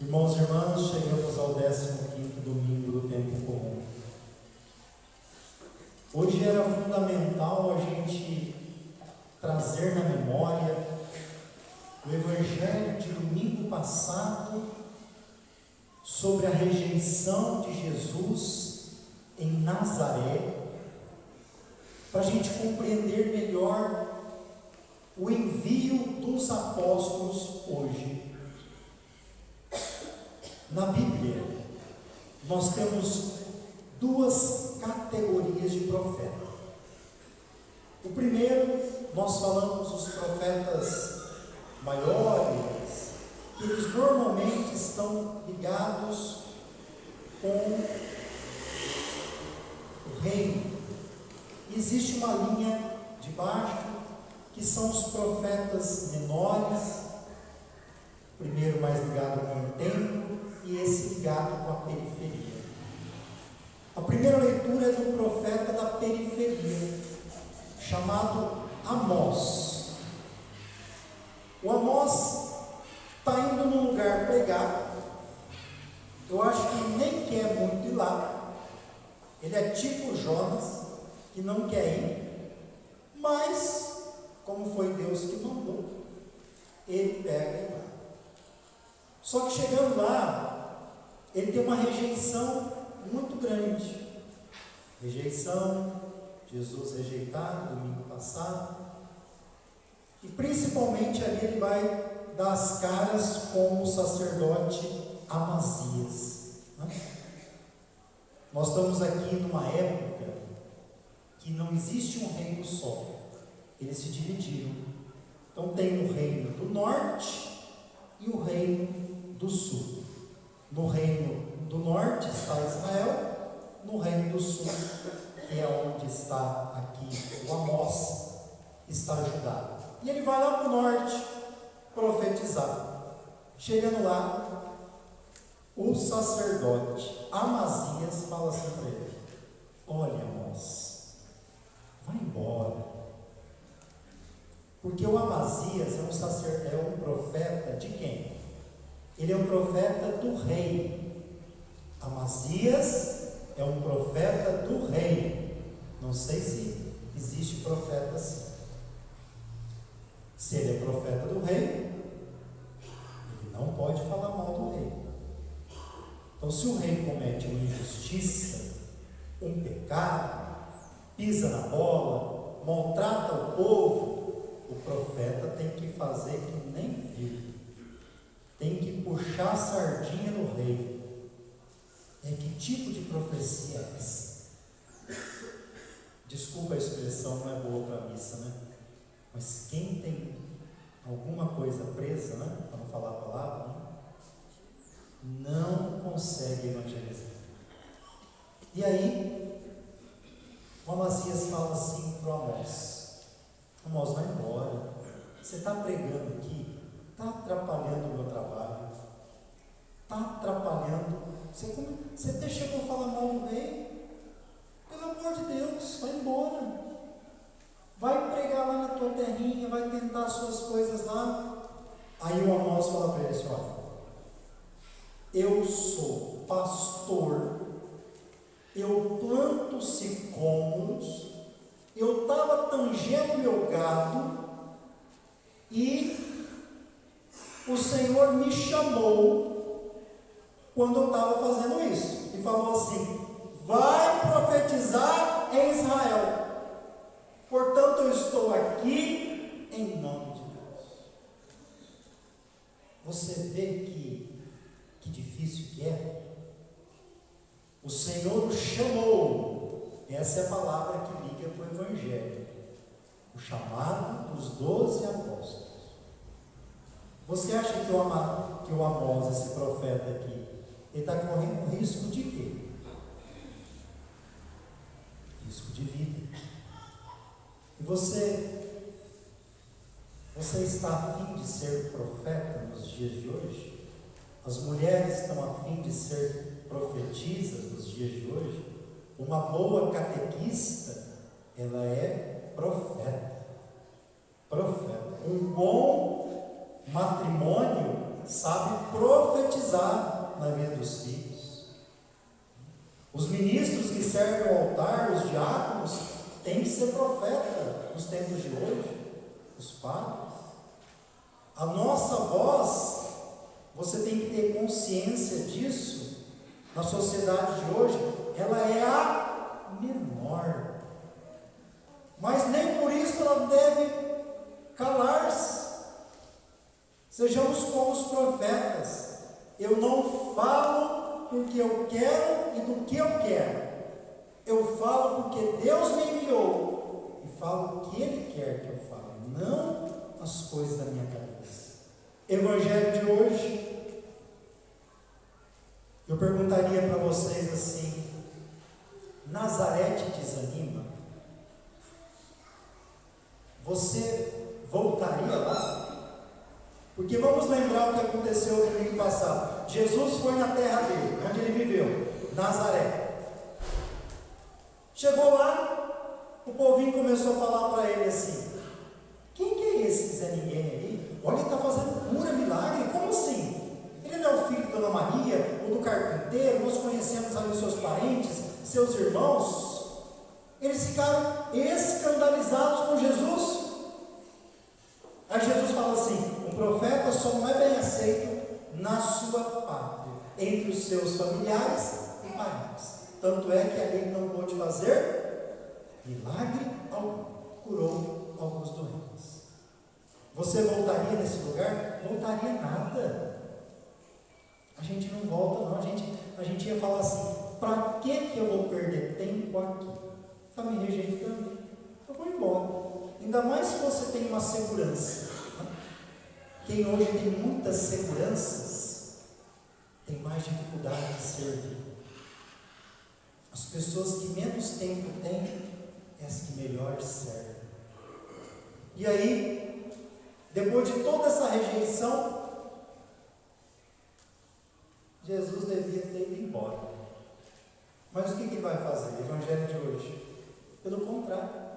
Irmãos e irmãs, chegamos ao 15º domingo do tempo comum. Hoje era fundamental a gente trazer na memória o Evangelho de domingo passado sobre a rejeição de Jesus em Nazaré, para a gente compreender melhor o envio dos apóstolos hoje. Na Bíblia, nós temos duas categorias de profeta. O primeiro, nós falamos os profetas maiores, que eles normalmente estão ligados com o reino. Existe uma linha de baixo, que são os profetas menores, o primeiro mais ligado com o templo, e esse ligado com a periferia. A primeira leitura é do profeta da periferia, chamado Amós. O Amós está indo num lugar pregar, eu acho que nem quer muito ir lá, ele é tipo Jonas, que não quer ir, mas, como foi Deus que mandou, ele pega e vai. Só que chegando lá, ele tem uma rejeição muito grande. Rejeição, Jesus rejeitado, domingo passado. E principalmente ali ele vai dar as caras com o sacerdote Amazias, né? Nós estamos aqui numa época que não existe um reino só. Eles se dividiram. Então tem o reino do norte e o reino do sul. No reino do norte está Israel, no reino do sul, que é onde está aqui o Amós, está Judá. E ele vai lá para o norte profetizar. Chegando lá, o sacerdote Amazias fala assim para ele: olha, Amós, vai embora, porque o Amazias é um profeta de quem? Ele é um profeta do rei. Amazias é um profeta do rei. Não sei se existe profeta assim. Se ele é profeta do rei, ele não pode falar mal do rei. Então, se o rei comete uma injustiça, um pecado, pisa na bola, maltrata o povo, o profeta tem que fazer que nem viu. Tem que puxar a sardinha no rei. Que tipo de profecia é essa? Desculpa a expressão, não é boa para a missa, né? Mas quem tem alguma coisa presa, né? Para não falar a palavra, né? Não consegue evangelizar. E aí, o Amazias fala assim para o Amós: Amós, vai embora. Você está pregando aqui, está atrapalhando o meu trabalho, está atrapalhando. Você até chegou a falar mal do rei. Pelo amor de Deus, vai embora. Vai pregar lá na tua terrinha, vai tentar as suas coisas lá. Aí o Amós fala para ele assim: olha, eu sou pastor, eu planto sicômoros, eu estava tangendo meu gado, e o Senhor me chamou quando eu estava fazendo isso, e falou assim: vai profetizar em Israel. Portanto, eu estou aqui em nome de Deus. Você vê que difícil que é? O Senhor o chamou. Essa é a palavra que liga para o Evangelho. O chamado dos 12 apóstolos. Você acha que o Amós, esse profeta aqui, ele está correndo risco de quê? Risco de vida. E você está a fim de ser profeta nos dias de hoje? As mulheres estão a fim de ser profetisas nos dias de hoje? Uma boa catequista, ela é profeta. Um bom matrimônio sabe profetizar na vida dos filhos. Os ministros que servem ao altar, os diáconos, têm que ser profeta nos tempos de hoje, os padres. A nossa voz, você tem que ter consciência disso, na sociedade de hoje, ela é a menor. Mas nem por isso ela deve calar-se. Sejamos como os profetas. Eu não falo porque eu quero e do que eu quero. Eu falo porque Deus me enviou e falo o que Ele quer que eu fale, não as coisas da minha cabeça. Evangelho de hoje, eu perguntaria para vocês assim: Nazaré te desanima? Você voltaria lá? Porque vamos lembrar o que aconteceu no domingo passado. Jesus foi na terra dele, onde ele viveu, Nazaré. Chegou lá, o povinho começou a falar para ele assim: quem que é esse Zé Ninguém aí? Olha, ele está fazendo cura, milagre. Como assim? Ele não é o filho de Dona Maria, ou do carpinteiro? Nós conhecemos ali os seus parentes, seus irmãos. Eles ficaram escandalizados com Jesus. Aí Jesus fala assim: um profeta só não é bem aceito na sua pátria, entre os seus familiares e parentes. Tanto é que ali não pôde fazer milagre algum, curou alguns doentes. Você voltaria nesse lugar? Voltaria nada. A gente não volta não, a gente ia falar assim: para que eu vou perder tempo aqui? Está me rejeitando? Eu vou embora. Ainda mais se você tem uma segurança. Quem hoje tem muitas seguranças tem mais dificuldade de servir. As pessoas que menos tempo têm é as que melhor servem. E aí, depois de toda essa rejeição, Jesus devia ter ido embora. Mas o que ele vai fazer? O Evangelho de hoje, pelo contrário,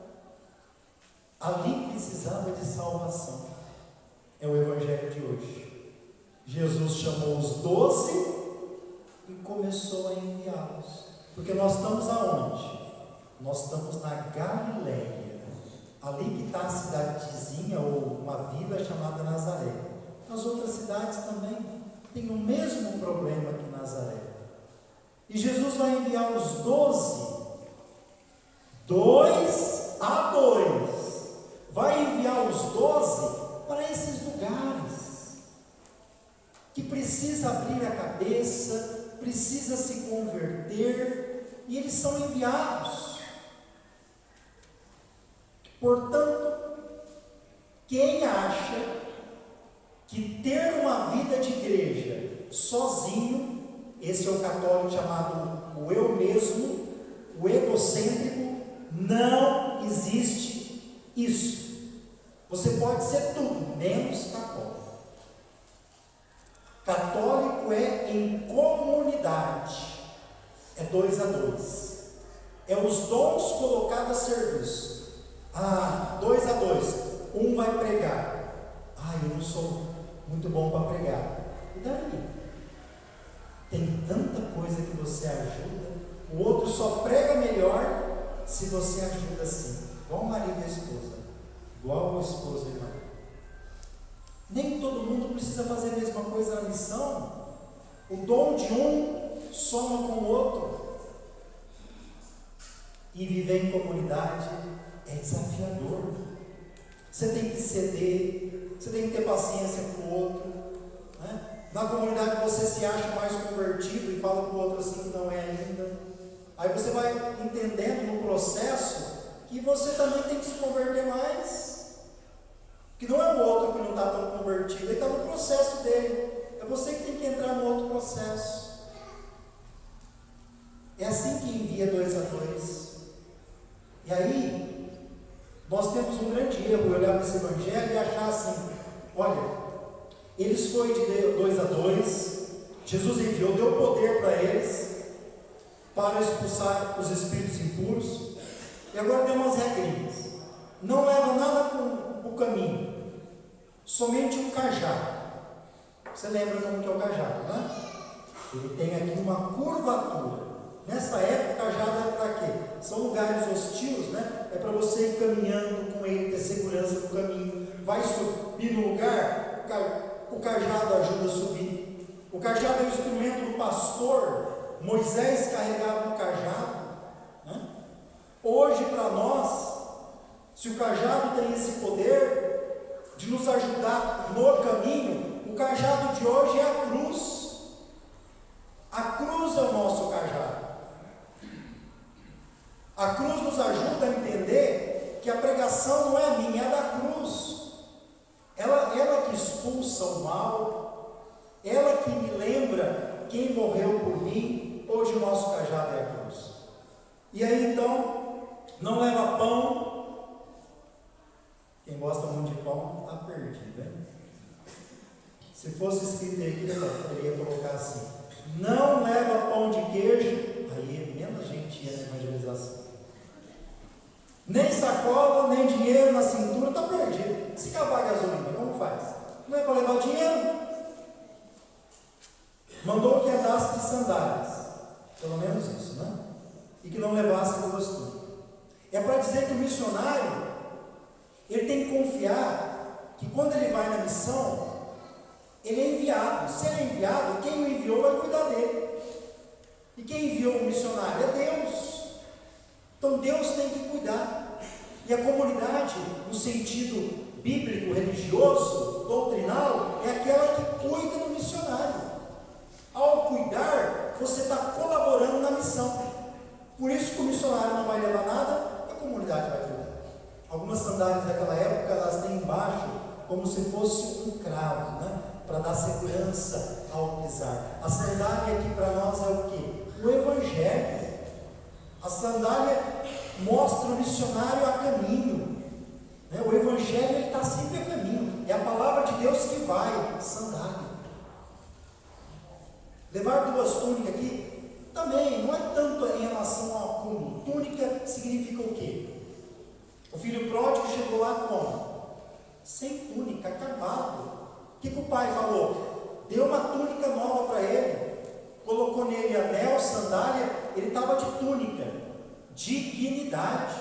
ali precisava de salvação. É o Evangelho de hoje. Jesus chamou os 12 e começou a enviá-los. Porque nós estamos aonde? Nós estamos na Galileia. Ali que está a cidadezinha ou uma vila chamada Nazaré. As outras cidades também têm o mesmo problema que Nazaré. E Jesus vai enviar os 12, 2 a 2. Vai enviar os 12 para esses lugares que precisa abrir a cabeça, precisa se converter, e eles são enviados. Portanto, quem acha que ter uma vida de igreja sozinho, esse é o católico chamado o eu mesmo, o egocêntrico, não existe isso. Você pode ser tudo, menos católico. Católico é em comunidade, é 2 a 2, é os dons colocados a serviço. 2 a 2, um vai pregar. Eu não sou muito bom para pregar. E daí? Tem tanta coisa que você ajuda, o outro só prega melhor se você ajuda assim, igual o marido e a esposa, igual o esposo e o marido. Nem todo mundo precisa fazer a mesma coisa na missão. O dom de um soma com o outro. E viver em comunidade é desafiador. Você tem que ceder, você tem que ter paciência com o outro, né? Na comunidade você se acha mais convertido e fala para o outro assim que não é ainda. Aí você vai entendendo no processo que você também tem que se converter mais. Que não é o outro que não está tão convertido, ele está no processo dele. É você que tem que entrar no outro processo. É assim que envia 2 a 2. E aí, nós temos um grande erro, olhar para esse evangelho e achar assim: olha, eles foram de 2 a 2, Jesus enviou, deu poder para eles, para expulsar os espíritos impuros, e agora tem umas regrinhas: não leva nada para o caminho, somente um cajado. Você lembra como que é o cajado, né? Ele tem aqui uma curvatura. Nessa época, o cajado é para quê? São lugares hostis, né? É para você ir caminhando com ele, ter segurança no caminho. Vai subir no lugar, o cajado ajuda a subir. O cajado é o instrumento do pastor. Moisés carregava o cajado, né? Hoje, para nós, se o cajado tem esse poder de nos ajudar no caminho, o cajado de hoje é a cruz. A cruz é o nosso cajado. A cruz nos ajuda a entender que a pregação não é minha, é da cruz. Ela que expulsa o mal, ela que me lembra quem morreu por mim. Hoje o nosso cajado é a cruz. E aí então, não leva pão. Quem gosta muito de pão está perdido, né? Se fosse escrito aqui, eu poderia colocar assim: não leva pão de queijo. Aí menos gente ia na evangelização. Nem sacola, nem dinheiro na cintura, está perdido. Se acabar a gasolina, como faz? Não é para levar o dinheiro. Mandou que andasse de sandálias, pelo menos isso, né? E que não levasse costume. É para dizer que o missionário, ele tem que confiar que quando ele vai na missão, ele é enviado. Se ele é enviado, quem o enviou vai cuidar dele. E quem enviou o missionário é Deus. Então Deus tem que cuidar. E a comunidade, no sentido bíblico, religioso, doutrinal, é aquela que cuida do missionário. Ao cuidar, você está colaborando na missão. Por isso que o missionário não vai levar nada, a comunidade vai cuidar. Algumas sandálias daquela época, elas têm embaixo como se fosse um cravo, né? Para dar segurança ao pisar. A sandália aqui para nós é o quê? O Evangelho. A sandália mostra o missionário a caminho, né? O Evangelho está sempre a caminho. É a palavra de Deus que vai. Sandália. Levar duas túnicas aqui também não é tanto em relação ao acúmulo. Túnica significa o quê? O filho pródigo chegou lá como? Sem túnica, acabado. O que o pai falou? Deu uma túnica nova para ele, colocou nele anel, sandália. Ele estava de túnica, dignidade.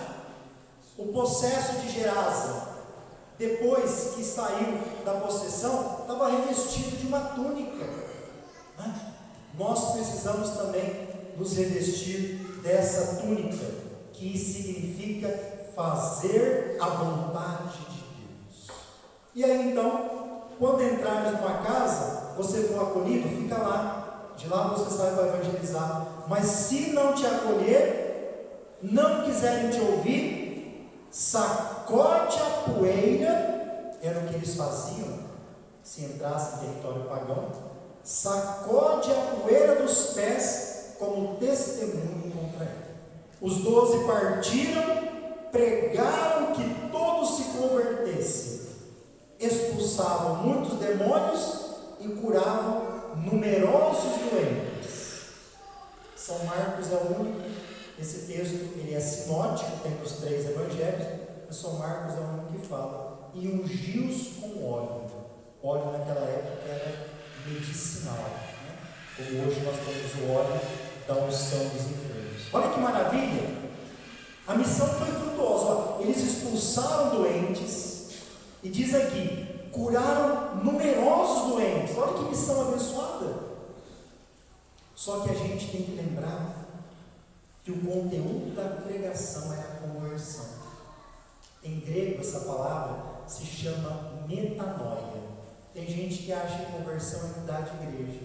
O possesso de Gerasa, depois que saiu da possessão, estava revestido de uma túnica. Nós precisamos também nos revestir dessa túnica, que significa fazer a vontade de Deus. E aí então, quando entrares numa casa, você for acolhido, fica lá. De lá você sai para evangelizar. Mas se não te acolher, não quiserem te ouvir, sacode a poeira. Era o que eles faziam se entrasse em território pagão. Sacode a poeira dos pés como testemunho contra ele. Os 12 partiram, pregaram que todos se convertessem, expulsavam muitos demônios e curavam numerosos doentes. São Marcos é o único. Esse texto ele é sinótico, tem os 3 evangelhos, mas São Marcos é o único que fala. E ungiu-os com óleo. Óleo naquela época era medicinal, né? Como hoje nós temos o óleo da unção dos enfermos. Olha que maravilha! A missão foi frutuosa. Eles expulsaram doentes e diz aqui, curaram numerosos doentes. Olha que missão abençoada! Só que a gente tem que lembrar que o conteúdo da pregação é a conversão. Em grego essa palavra se chama metanoia. Tem gente que acha que conversão é mudar de igreja.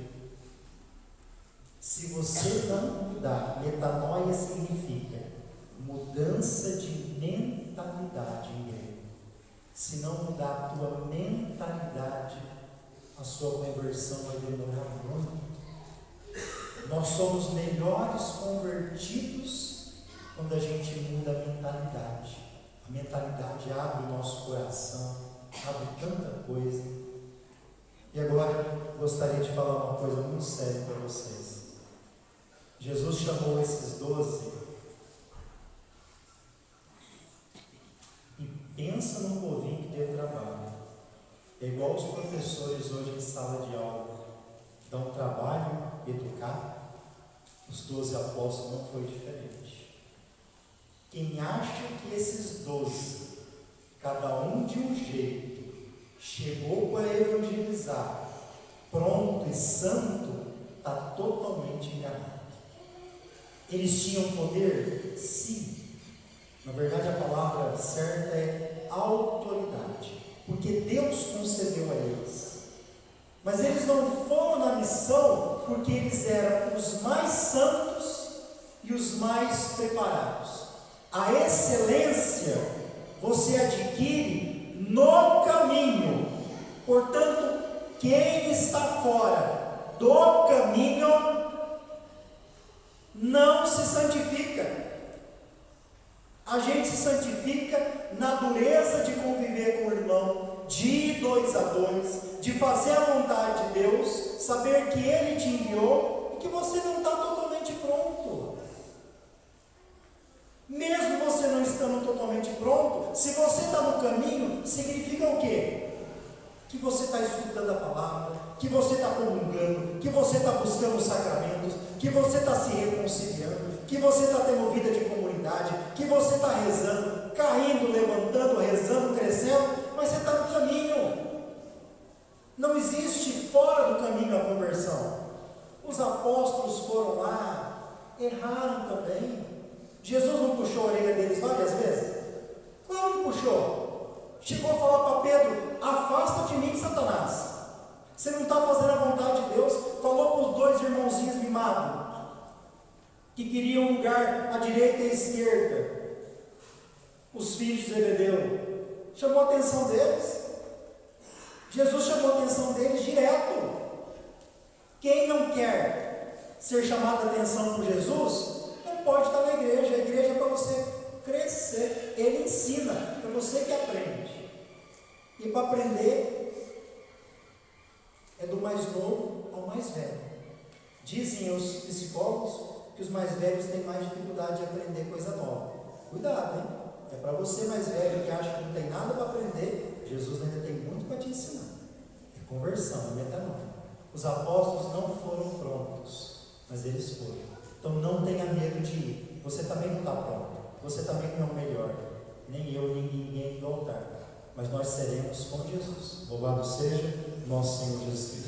Se você não mudar, metanoia significa mudança de mentalidade em grego. Se não mudar a tua mentalidade, a sua conversão vai demorar muito. Nós somos melhores convertidos quando a gente muda a mentalidade. A mentalidade abre o nosso coração, abre tanta coisa. E agora gostaria de falar uma coisa muito séria para vocês. Jesus chamou esses 12 e pensa num povinho que deu trabalho. É igual os professores hoje em sala de aula, dão trabalho educar. Os 12 apóstolos não foi diferente. Quem acha que esses 12, cada um de um jeito, chegou para evangelizar, pronto e santo, está totalmente enganado. Eles tinham poder? Sim. Na verdade, a palavra certa é autoridade, porque Deus concedeu a eles. Mas eles não foram na missão porque eles eram os mais santos e os mais preparados. A excelência você adquire no caminho. Portanto, quem está fora do caminho não se santifica. A gente se santifica na dureza de conviver com o irmão, de ir 2 a 2, de fazer a vontade de Deus, saber que Ele te enviou e que você não está totalmente pronto. Mesmo você não estando totalmente pronto, se você está no caminho, significa o quê? Que você está estudando a palavra, que você está comungando, que você está buscando os sacramentos, que você está se reconciliando, que você está tendo vida de comunidade, que você está rezando, caindo, levantando, rezando, crescendo, mas você está no caminho. Não existe fora do caminho a conversão. Os apóstolos foram lá, erraram também. Jesus não puxou a orelha deles várias vezes? Claro que puxou. Chegou a falar para Pedro: afasta de mim, Satanás. Você não está fazendo a vontade de Deus. Falou para os 2 irmãozinhos mimados, que queriam um lugar à direita e à esquerda, os filhos de Zebedeu. Chamou a atenção deles. Jesus chamou a atenção deles direto. Quem não quer ser chamado a atenção por Jesus, não pode estar na igreja. A igreja é para você crescer. Ele ensina, é você que aprende. E para aprender, é do mais novo ao mais velho. Dizem os psicólogos que os mais velhos têm mais dificuldade de aprender coisa nova. Cuidado, hein? É para você mais velho que acha que não tem nada para aprender, Jesus ainda tem muito para te ensinar. É conversão, é metanoia. Os apóstolos não foram prontos, mas eles foram. Então não tenha medo de ir. Você também não está pronto. Você também não é o melhor. Nem eu, nem ninguém do altar. Mas nós seremos com Jesus. Louvado seja nosso Senhor Jesus Cristo.